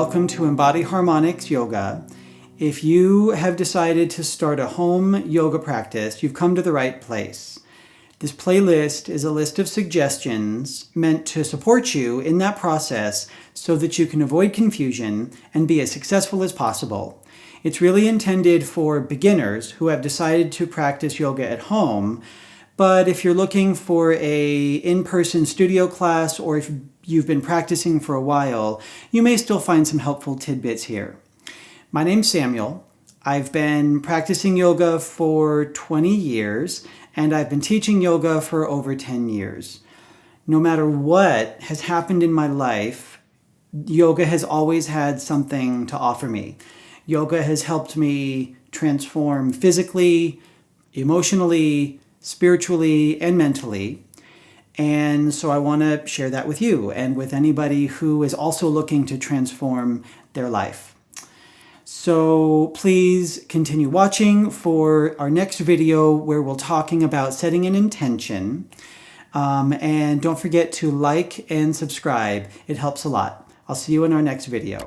welcome to Embody Harmonics Yoga. If you have decided to start a home yoga practice, you've come to the right place. This playlist is a list of suggestions meant to support you in that process so that you can avoid confusion and be as successful as possible. It's really intended for beginners who have decided to practice yoga at home, but if you're looking for a in-person studio class or if you've been practicing for a while, you may still find some helpful tidbits here. My name's Samuel. I've been practicing yoga for 20 years, and I've been teaching yoga for over 10 years. No matter what has happened in my life, yoga has always had something to offer me. Yoga has helped me transform physically, emotionally, spiritually, and mentally. And so I want to share that with you and with anybody who is also looking to transform their life. So please continue watching for our next video where we're talking about setting an intention. And don't forget to like and subscribe. It helps a lot. I'll see you in our next video.